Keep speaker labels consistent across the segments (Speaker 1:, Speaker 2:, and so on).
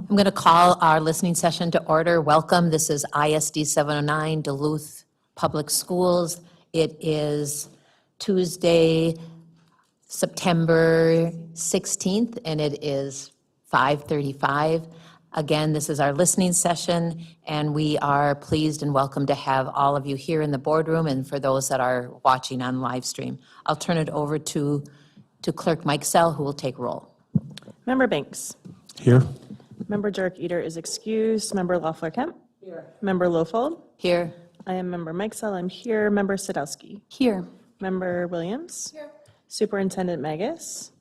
Speaker 1: I'm going to call our listening session to order. Welcome. This is ISD 709 Duluth Public Schools. It is Tuesday, September 16th, and it is 5:35. Again, this is our listening session, and we are pleased and welcome to have all of you here in the boardroom and for those that are watching on live stream. I'll turn it over to Clerk Mike Sell, who will take roll.
Speaker 2: Member Banks.
Speaker 3: Here.
Speaker 2: Member Jarek Eater is excused. Member Loeffler-Kemp. Here. Member Lofold.
Speaker 1: Here.
Speaker 2: I am Member Mike Sell. I'm here. Member Sadowski.
Speaker 4: Here.
Speaker 2: Member Williams. Here. Superintendent Magus.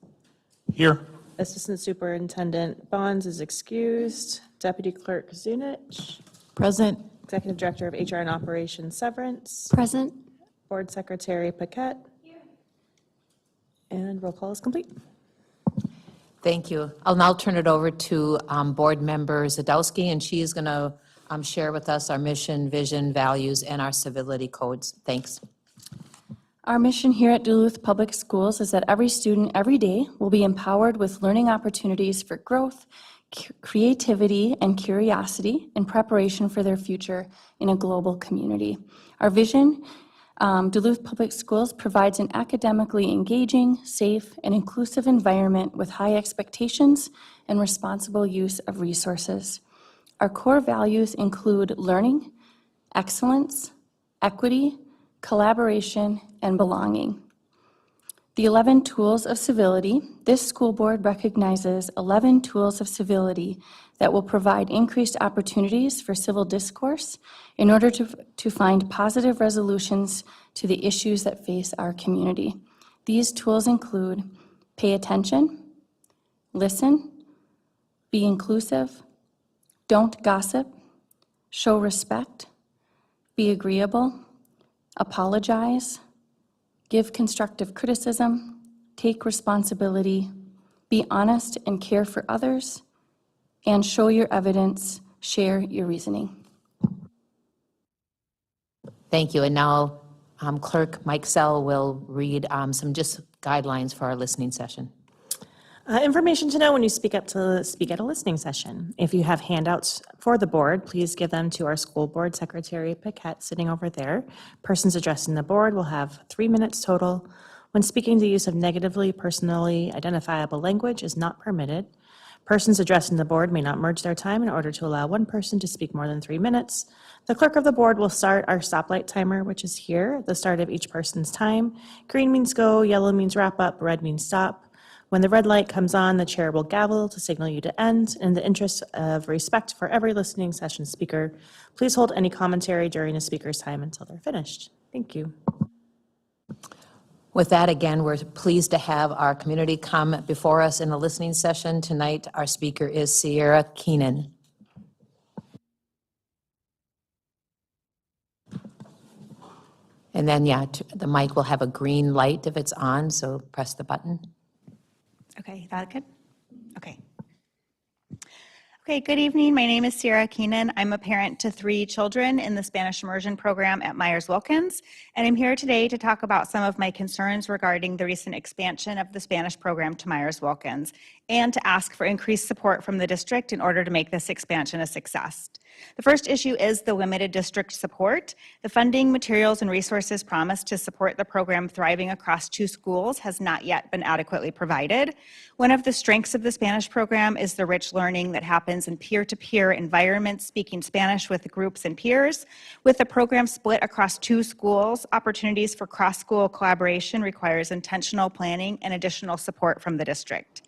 Speaker 3: Here.
Speaker 2: Assistant Superintendent Bonds is excused. Deputy Clerk Zunich.
Speaker 4: Present.
Speaker 2: Executive Director of HR and Operations Severance.
Speaker 4: Present.
Speaker 2: Board Secretary Paquette. Here. And roll call is complete.
Speaker 1: Thank you. I'll now turn it over to Board Member Zadowski, and she is going to share with us our mission, vision, values, and our civility codes. Thanks.
Speaker 4: Our mission here at Duluth Public Schools is that every student every day will be empowered with learning opportunities for growth, creativity, and curiosity in preparation for their future in a global community. Our vision, Duluth Public Schools provides an academically engaging, safe, and inclusive environment with high expectations and responsible use of resources. Our core values include learning, excellence, equity, collaboration, and belonging. The 11 tools of civility. This school board recognizes 11 tools of civility that will provide increased opportunities for civil discourse in order to find positive resolutions to the issues that face our community. These tools include pay attention, listen, be inclusive, don't gossip, show respect, be agreeable, apologize, give constructive criticism, take responsibility, be honest and care for others, and show your evidence, share your reasoning.
Speaker 1: Thank you. And now Clerk Mike Sell will read some just guidelines for our listening session.
Speaker 2: Information to know when you speak at a listening session. If you have handouts for the board, please give them to our school board secretary, Paquette, sitting over there. Persons addressing the board will have 3 minutes total. When speaking, the use of negatively, personally identifiable language is not permitted. Persons addressing the board may not merge their time in order to allow one person to speak more than 3 minutes. The clerk of the board will start our stoplight timer, which is here, the start of each person's time. Green means go, yellow means wrap up, red means stop. When the red light comes on, the chair will gavel to signal you to end. In the interest of respect for every listening session speaker, please hold any commentary during the speaker's time until they're finished. Thank you.
Speaker 1: With that, again, we're pleased to have our community come before us in the listening session. Tonight, our speaker is Sierra Keenan. And then, yeah, the mic will have a green light if it's on, so press the button.
Speaker 5: Okay, that good? Okay. Okay, good evening. My name is Sierra Keenan. I'm a parent to 3 children in the Spanish immersion program at Myers-Wilkins, and I'm here today to talk about some of my concerns regarding the recent expansion of the Spanish program to Myers-Wilkins and to ask for increased support from the district in order to make this expansion a success. The first issue is the limited district support. The funding, materials, and resources promised to support the program thriving across 2 schools has not yet been adequately provided. One of the strengths of the Spanish program is the rich learning that happens in peer-to-peer environments, speaking Spanish with groups and peers. With the program split across 2 schools, opportunities for cross-school collaboration requires intentional planning and additional support from the district.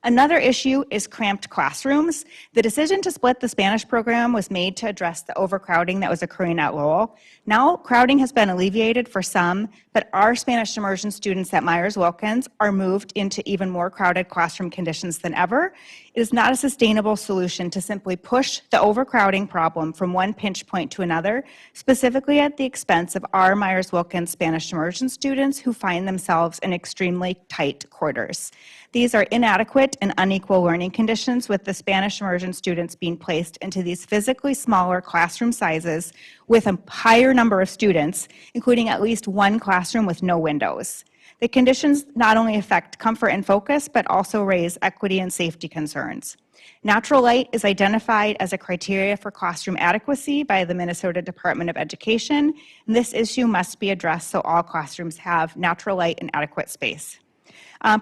Speaker 5: Another issue is cramped classrooms. The decision to split the Spanish program was made to address the overcrowding that was occurring at Lowell. Now, crowding has been alleviated for some, but our Spanish immersion students at Myers-Wilkins are moved into even more crowded classroom conditions than ever. It is not a sustainable solution to simply push the overcrowding problem from one pinch point to another, specifically at the expense of our Myers-Wilkins Spanish immersion students who find themselves in extremely tight quarters. These are inadequate and unequal learning conditions, with the Spanish immersion students being placed into these physically smaller classroom sizes with a higher number of students, including at least one classroom with no windows. The conditions not only affect comfort and focus, but also raise equity and safety concerns. Natural light is identified as a criteria for classroom adequacy by the Minnesota Department of Education, and this issue must be addressed so all classrooms have natural light and adequate space.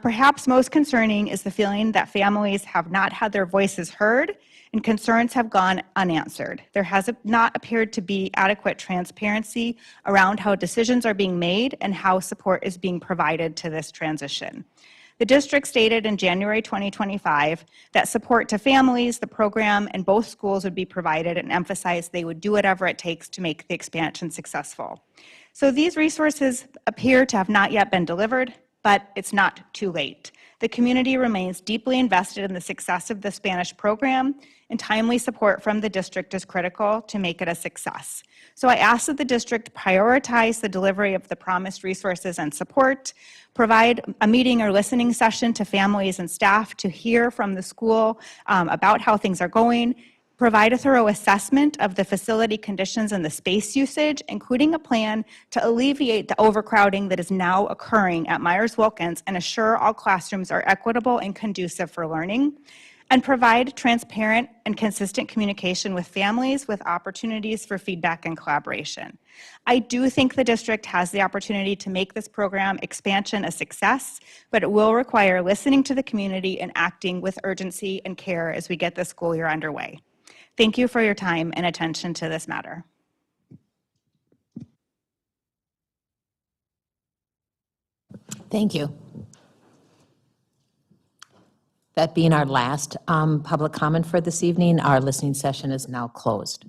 Speaker 5: Perhaps most concerning is the feeling that families have not had their voices heard and concerns have gone unanswered. There has not appeared to be adequate transparency around how decisions are being made and how support is being provided to this transition. The district stated in January 2025 that support to families, the program, and both schools would be provided and emphasized they would do whatever it takes to make the expansion successful. So these resources appear to have not yet been delivered, but it's not too late. The community remains deeply invested in the success of the Spanish program, and timely support from the district is critical to make it a success. So I ask that the district prioritize the delivery of the promised resources and support, provide a meeting or listening session to families and staff to hear from the school about how things are going, provide a thorough assessment of the facility conditions and the space usage, including a plan to alleviate the overcrowding that is now occurring at Myers-Wilkins and assure all classrooms are equitable and conducive for learning, and provide transparent and consistent communication with families with opportunities for feedback and collaboration. I do think the district has the opportunity to make this program expansion a success, but it will require listening to the community and acting with urgency and care as we get the school year underway. Thank you for your time and attention to this matter.
Speaker 1: Thank you. That being our last public comment for this evening, our listening session is now closed.